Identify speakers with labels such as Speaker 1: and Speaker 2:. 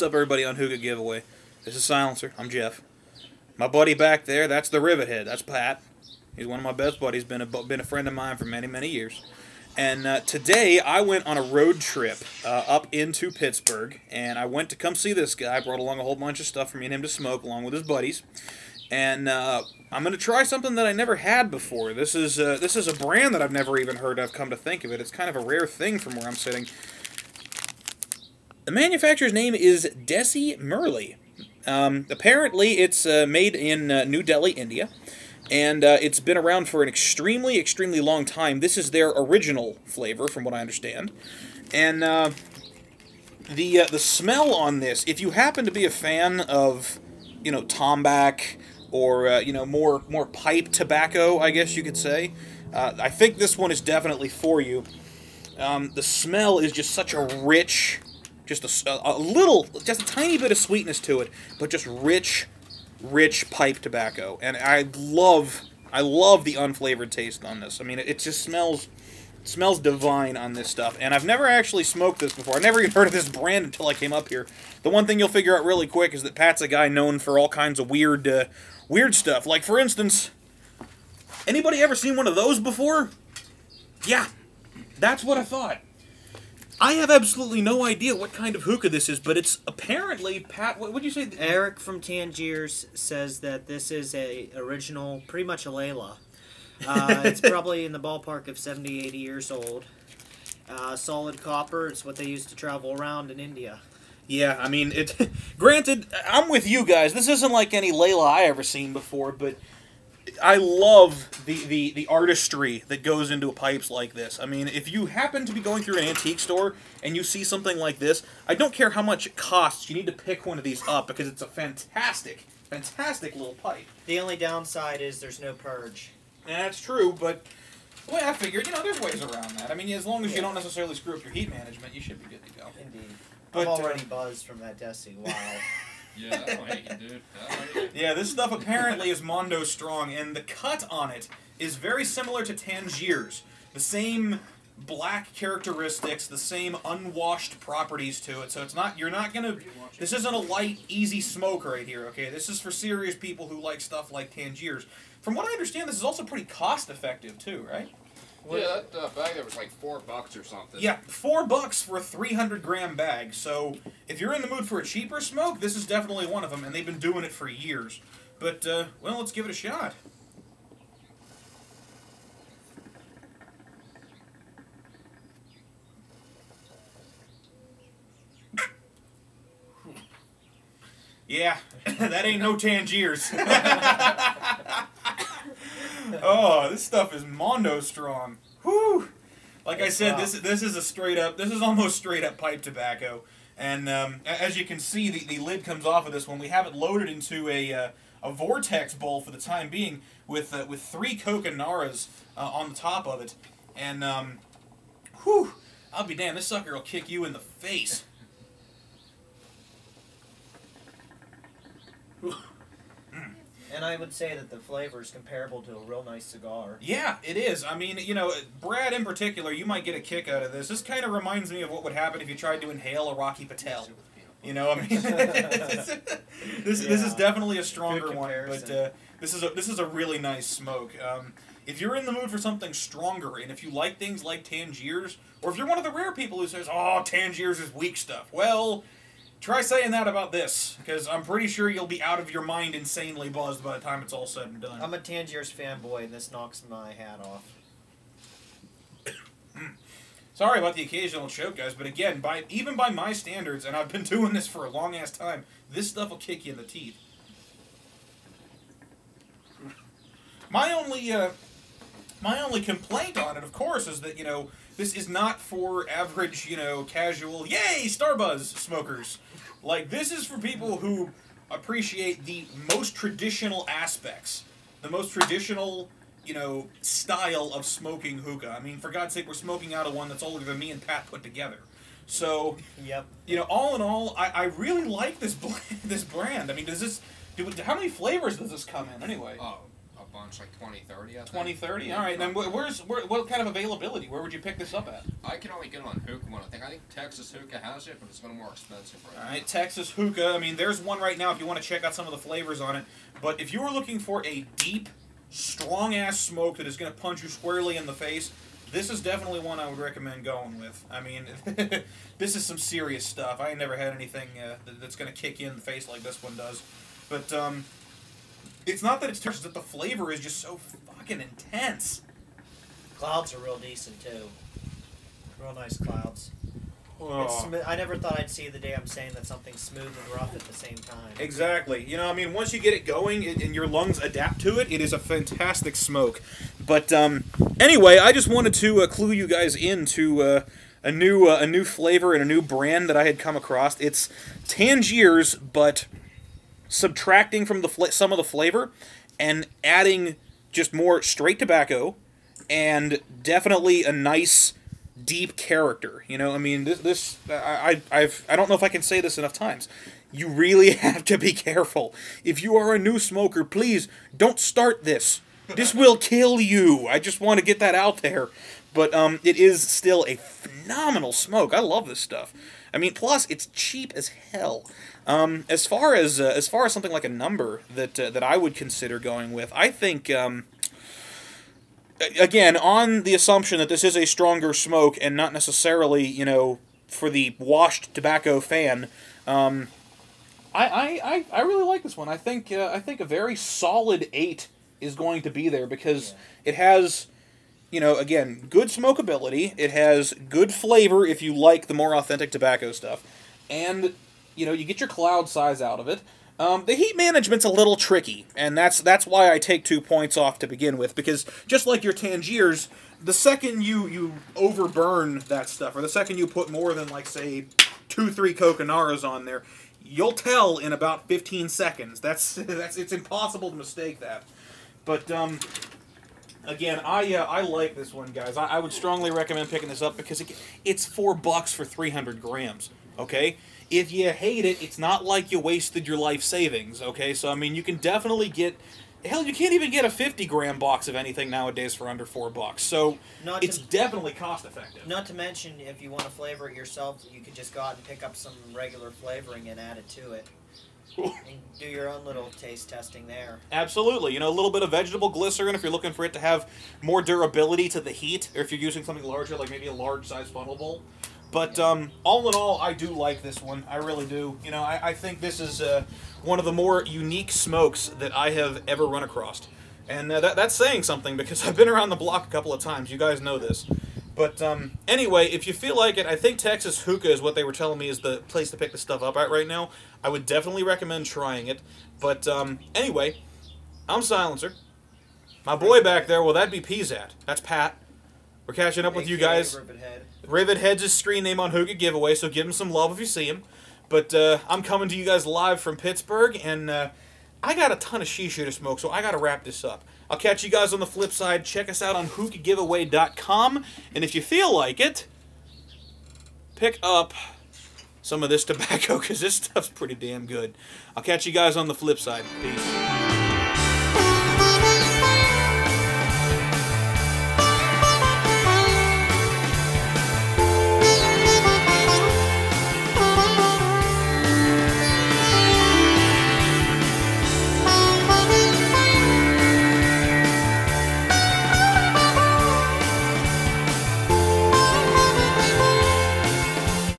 Speaker 1: What's up, everybody on Hookah Giveaway? This is Silencer. I'm Jeff. My buddy back there, that's the Rivet Head. That's Pat. He's one of my best buddies. Been a friend of mine for many, many years. And today I went on a road trip up into Pittsburgh, and I went to come see this guy. I brought along a whole bunch of stuff for me and him to smoke, along with his buddies. And I'm going to try something that I never had before. This is a brand that I've never even heard of, come to think of it. It's kind of a rare thing from where I'm sitting. The manufacturer's name is Desi Murli. Apparently, it's made in New Delhi, India, and it's been around for an extremely, extremely long time. This is their original flavor, from what I understand. And the smell on this, if you happen to be a fan of, you know, tombac or you know, more pipe tobacco, I guess you could say, I think this one is definitely for you. The smell is just such a rich. Just just a tiny bit of sweetness to it, but just rich pipe tobacco, and I love the unflavored taste on this. I mean, it just smells divine on this stuff, and I've never actually smoked this before. I never even heard of this brand until I came up here. The one thing you'll figure out really quick is that Pat's a guy known for all kinds of weird stuff. Like, for instance, anybody ever seen one of those before? Yeah, that's what I thought. I have absolutely no idea what kind of hookah this is, but it's apparently, Pat, what would you say?
Speaker 2: Eric from Tangiers says that this is a original, pretty much a Layla. It's probably in the ballpark of 70, 80 years old. Solid copper, it's what they used to travel around in India.
Speaker 1: Yeah, I mean, granted, I'm with you guys. This isn't like any Layla I ever seen before, but I love the artistry that goes into pipes like this. I mean, if you happen to be going through an antique store and you see something like this, I don't care how much it costs, you need to pick one of these up because it's a fantastic little pipe.
Speaker 2: The only downside is there's no purge.
Speaker 1: Yeah, that's true, but the way I figured, you know, there's ways around that. I mean, as long as you don't necessarily screw up your heat management, you should be good to go.
Speaker 2: Indeed.
Speaker 1: But,
Speaker 2: I'm already buzzed from that Desi. Wow.
Speaker 3: Yeah, I don't hate you, dude. I don't hate you.
Speaker 1: Yeah, this stuff apparently is Mondo Strong, and the cut on it is very similar to Tangiers. The same black characteristics, the same unwashed properties to it, so it's not, this isn't a light, easy smoke right here, okay? This is for serious people who like stuff like Tangiers. From what I understand, this is also pretty cost-effective, too, right?
Speaker 3: Yeah, that bag there was like $4 or something.
Speaker 1: Yeah, $4 for a 300-gram bag. So if you're in the mood for a cheaper smoke, this is definitely one of them, and they've been doing it for years. But, well, let's give it a shot. Yeah, that ain't no Tangiers. Oh, this stuff is Mondo Strong. Whew! Like I said, this is a straight up. This is almost straight up pipe tobacco. And as you can see, the lid comes off of this one. We have it loaded into a vortex bowl for the time being, with 3 coca naras on the top of it. And whew! I'll be damned. This sucker will kick you in the face.
Speaker 2: And I would say that the flavor is comparable to a real nice cigar.
Speaker 1: Yeah, it is. I mean, you know, Brad in particular, you might get a kick out of this. This kind of reminds me of what would happen if you tried to inhale a Rocky Patel. You know, I mean, this is definitely a stronger one, but this is a really nice smoke. If you're in the mood for something stronger, and if you like things like Tangiers, or if you're one of the rare people who says, "Oh, Tangiers is weak stuff," well, try saying that about this, because I'm pretty sure you'll be out of your mind insanely buzzed by the time it's all said and done.
Speaker 2: I'm a Tangiers fanboy, and this knocks my hat off.
Speaker 1: Sorry about the occasional choke, guys, but again, even by my standards, and I've been doing this for a long-ass time, this stuff will kick you in the teeth. My only complaint on it, of course, is that, you know, this is not for average, you know, casual, yay, Starbuzz smokers. Like, this is for people who appreciate the most traditional aspects, the most traditional, you know, style of smoking hookah. I mean, for God's sake, we're smoking out of one that's older than me and Pat put together. So,
Speaker 2: yep.
Speaker 1: You know, all in all, I really like this brand. I mean, how many flavors does this come in anyway?
Speaker 3: Oh, a bunch, like 20, 30, I think.
Speaker 1: 20, 30? All right. Then what kind of availability? Where would you pick this up at?
Speaker 3: I can only get it on Hookah one. I think Texas Hookah has it, but it's a little more expensive right now.
Speaker 1: All right, Texas Hookah. I mean, there's one right now if you want to check out some of the flavors on it. But if you were looking for a deep, strong-ass smoke that is going to punch you squarely in the face, this is definitely one I would recommend going with. I mean, this is some serious stuff. I ain't never had anything that's going to kick you in the face like this one does. But it's not that it's terrible, it's that the flavor is just so fucking intense.
Speaker 2: Clouds are real decent, too. Real nice clouds.
Speaker 1: Oh.
Speaker 2: I never thought I'd see the day I'm saying that something's smooth and rough at the same time.
Speaker 1: Exactly. You know, I mean, once you get it going and your lungs adapt to it, it is a fantastic smoke. But anyway, I just wanted to clue you guys into a new flavor and a new brand that I had come across. It's Tangiers, but subtracting from some of the flavor and adding just more straight tobacco and definitely a nice deep character. You know, I mean, I don't know if I can say this enough times. You really have to be careful. If you are a new smoker, please don't start this. This will kill you. I just want to get that out there. But it is still a phenomenal smoke. I love this stuff. I mean, plus it's cheap as hell. As far as something like a number that I would consider going with, I think again, on the assumption that this is a stronger smoke and not necessarily, you know, for the washed tobacco fan, I really like this one. I think a very solid 8 is going to be there because it has, you know, again, good smokability. It has good flavor if you like the more authentic tobacco stuff, and you know, you get your cloud size out of it. The heat management's a little tricky, and that's why I take 2 points off to begin with, because just like your Tangiers, the second you overburn that stuff, or the second you put more than, like, say, 2-3 Coconaras on there, you'll tell in about 15 seconds. It's impossible to mistake that. But, again, I like this one, guys. I would strongly recommend picking this up because it's $4 for 300 grams, okay? If you hate it, it's not like you wasted your life savings, okay? So, I mean, you can definitely get... Hell, you can't even get a 50-gram box of anything nowadays for under $4. So, it's definitely cost-effective.
Speaker 2: Not to mention, if you want to flavor it yourself, you could just go out and pick up some regular flavoring and add it to it. And do your own little taste testing there.
Speaker 1: Absolutely. You know, a little bit of vegetable glycerin if you're looking for it to have more durability to the heat, or if you're using something larger, like maybe a large-size funnel bowl. But all in all, I do like this one. I really do. You know, I think this is one of the more unique smokes that I have ever run across. And that's saying something, because I've been around the block a couple of times. You guys know this. But anyway, if you feel like it, I think Texas Hookah is what they were telling me is the place to pick this stuff up at right now. I would definitely recommend trying it. But anyway, I'm Silencer. My boy back there, well, that'd be Pzat. That's Pat. We're catching up with you guys. Rivet Head's his screen name on Hookah Giveaway, so give him some love if you see him. But I'm coming to you guys live from Pittsburgh, and I got a ton of shisha to smoke, so I got to wrap this up. I'll catch you guys on the flip side. Check us out on hookahgiveaway.com, and if you feel like it, pick up some of this tobacco, because this stuff's pretty damn good. I'll catch you guys on the flip side. Peace.